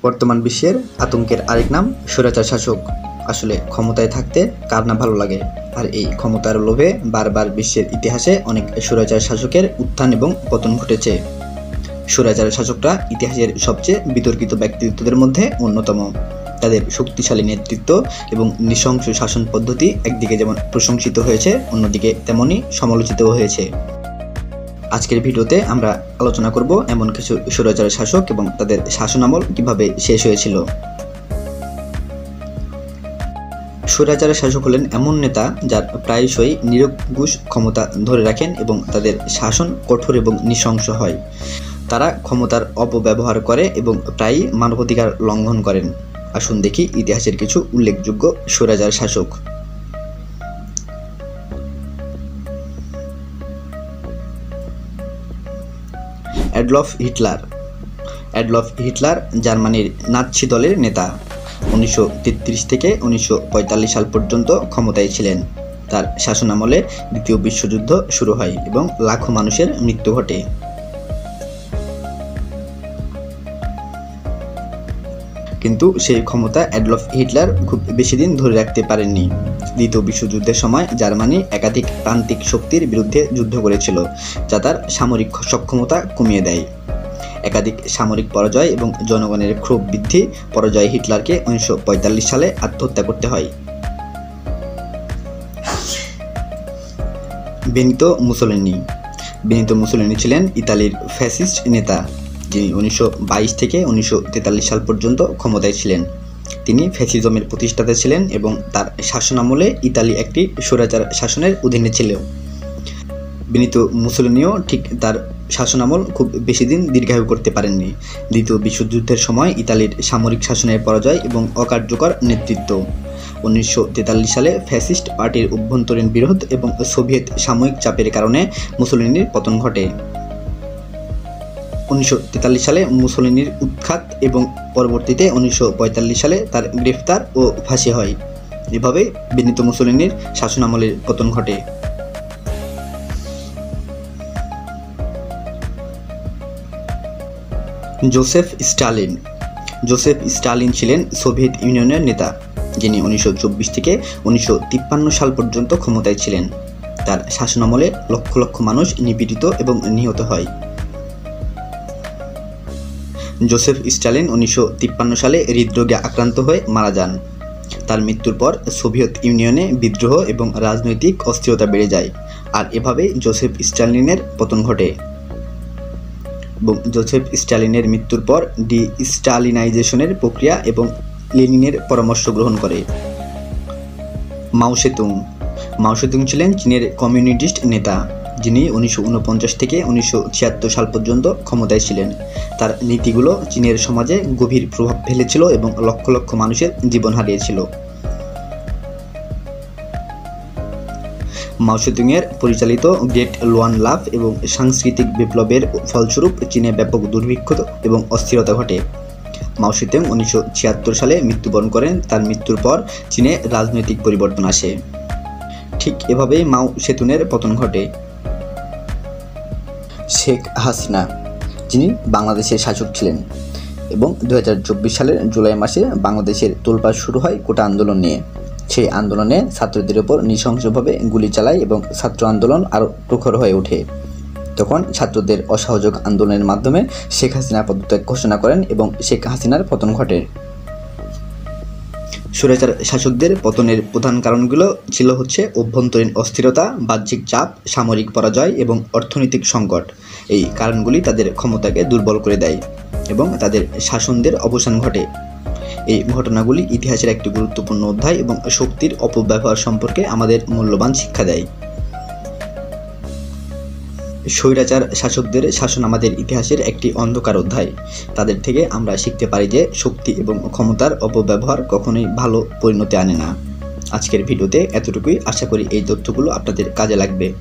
বর্তমান বিশ্বের আতঙ্কের আরেক নাম স্বৈরাচার শাসক। আসলে ক্ষমতায় থাকতে কার না ভালো লাগে, আর এই ক্ষমতার লোভে বারবার বিশ্বের ইতিহাসে অনেক স্বৈরাচার শাসকের উত্থান এবং পতন ঘটেছে। স্বৈরাচার শাসকরা ইতিহাসের সবচেয়ে বিতর্কিত ব্যক্তিত্বদের মধ্যে অন্যতম। তাদের শক্তিশালী নেতৃত্ব এবং নৃশংস শাসন পদ্ধতি একদিকে যেমন প্রশংসিত হয়েছে, অন্যদিকে তেমনই সমালোচিতও হয়েছে। আজকের ভিডিওতে আমরা আলোচনা করব এমন কিছু স্বৈরাচার শাসক এবং তাদের শাসনামল কিভাবে শেষ হয়েছিল। স্বৈরাচার শাসক হলেন এমন নেতা যার প্রায়শই নিরঙ্কুশ ক্ষমতা ধরে রাখেন এবং তাদের শাসন কঠোর এবং নৃশংস হয়। তারা ক্ষমতার অপব্যবহার করে এবং প্রায়ই মানবাধিকার লঙ্ঘন করেন। আসুন দেখি ইতিহাসের কিছু উল্লেখযোগ্য স্বৈরাচার শাসক। Adolf Hitler. অ্যাডলফ হিটলার জার্মানির নাৎসি দলের নেতা। 1933 থেকে 1945 সাল পর্যন্ত ক্ষমতায় ছিলেন। তার শাসনামলে দ্বিতীয় বিশ্বযুদ্ধ শুরু হয় এবং লাখো মানুষের মৃত্যু ঘটে। কিন্তু সেই ক্ষমতা অ্যাডলফ হিটলার খুব বেশি দিন ধরে রাখতে পারেননি। দ্বিতীয় বিশ্বযুদ্ধের সময় জার্মানি একাধিক প্রান্তিক শক্তির বিরুদ্ধে যুদ্ধ করেছিল, যা তার সামরিক সক্ষমতা কমিয়ে দেয়। একাধিক সামরিক পরাজয় এবং জনগণের ক্ষোভ বৃদ্ধি পরাজয় হিটলারকে 1945 সালে আত্মহত্যা করতে হয়। Benito Mussolini. বেনিতো মুসোলিনি ছিলেন ইতালির ফ্যাসিস্ট নেতা, যিনি 1922 থেকে 1943 সাল পর্যন্ত ক্ষমতায় ছিলেন। তিনি ফ্যাসিজমের প্রতিষ্ঠাতা ছিলেন এবং তার শাসনামলে ইতালি একটি স্বৈরাচার শাসনের অধীনে ছিল। বেনিতো মুসোলিনিও ঠিক তার শাসনামল খুব বেশি দিন দীর্ঘায়ু করতে পারেননি। দ্বিতীয় বিশ্বযুদ্ধের সময় ইতালির সামরিক শাসনের পরাজয় এবং অকার্যকর নেতৃত্ব। 1943 সালে ফ্যাসিস্ট পার্টির অভ্যন্তরীণ বিরোধ এবং সোভিয়েত সাময়িক চাপের কারণে মুসোলিনির পতন ঘটে। 1943 সালে মুসোলিনির উৎখাত এবং পরবর্তীতে 1945 সালে তার গ্রেফতার ও ফাঁসি হয়। এভাবে বেনিতো মুসোলিনির শাসনামলের পতন ঘটে। Joseph Stalin. জোসেফ স্টালিন ছিলেন সোভিয়েত ইউনিয়নের নেতা, যিনি 1924 থেকে 1953 সাল পর্যন্ত ক্ষমতায় ছিলেন। তার শাসনামলে লক্ষ লক্ষ মানুষ নিপীড়িত এবং নিহত হয়। জোসেফ স্টালিন 1953 সালে হৃদরোগে আক্রান্ত হয়ে মারা যান। তার মৃত্যুর পর সোভিয়েত ইউনিয়নে বিদ্রোহ এবং রাজনৈতিক অস্থিরতা বেড়ে যায়, আর এভাবে জোসেফ স্টালিনের পতন ঘটে। এবং জোসেফ স্টালিনের মৃত্যুর পর ডি-স্টালিনাইজেশনের প্রক্রিয়া এবং লেনিনের পরামর্শ গ্রহণ করে। মাও সেতুং। মাও সেতুং ছিলেন চীনের কমিউনিস্ট নেতা, যিনি 1949 থেকে 1976 সাল পর্যন্ত ক্ষমতায় ছিলেন। তার নীতিগুলো চীনের সমাজে গভীর প্রভাব ফেলেছিল এবং লক্ষ লক্ষ মানুষের জীবন হারিয়েছিল। মাও সেতুংয়ের পরিচালিত গ্রেট লোয়ান লাভ এবং সাংস্কৃতিক বিপ্লবের ফলস্বরূপ চীনে ব্যাপক দুর্ভিক্ষ এবং অস্থিরতা ঘটে। মাও সেতুং 1976 সালে মৃত্যুবরণ করেন। তার মৃত্যুর পর চীনে রাজনৈতিক পরিবর্তন আসে। ঠিক এভাবেই মাও সেতুংয়ের পতন ঘটে। শেখ হাসিনা, যিনি বাংলাদেশের শাসক ছিলেন এবং 2024 সালের জুলাই মাসে বাংলাদেশের তোলপাড় শুরু হয় কোটা আন্দোলন নিয়ে। সেই আন্দোলনে ছাত্রদের উপর নৃশংসভাবে গুলি চালায় এবং ছাত্র আন্দোলন আরও প্রখর হয়ে ওঠে। তখন ছাত্রদের অসহযোগ আন্দোলনের মাধ্যমে শেখ হাসিনা পদত্যাগ ঘোষণা করেন এবং শেখ হাসিনার পতন ঘটে। স্বৈরাচার শাসকদের পতনের প্রধান কারণগুলো ছিল অভ্যন্তরীণ অস্থিরতা, বাহ্যিক চাপ, সামরিক পরাজয় এবং অর্থনৈতিক সংকট। এই কারণগুলি তাদের ক্ষমতাকে দুর্বল করে দেয় এবং তাদের শাসনদের অবসান ঘটে। এই ঘটনাগুলি ইতিহাসের একটি গুরুত্বপূর্ণ অধ্যায় এবং শক্তির অপব্যবহার সম্পর্কে আমাদের মূল্যবান শিক্ষা দেয়। স্বৈরাচার শাসকদের শাসন আমাদের ইতিহাসের একটি অন্ধকার অধ্যায়। তাদের থেকে আমরা শিখতে পারি যে শক্তি এবং ক্ষমতার অপব্যবহার কখনোই ভালো পরিণতি আনে না। আজকের ভিডিওতে এতটুকুই। আশা করি এই তথ্যগুলো আপনাদের কাজে লাগবে।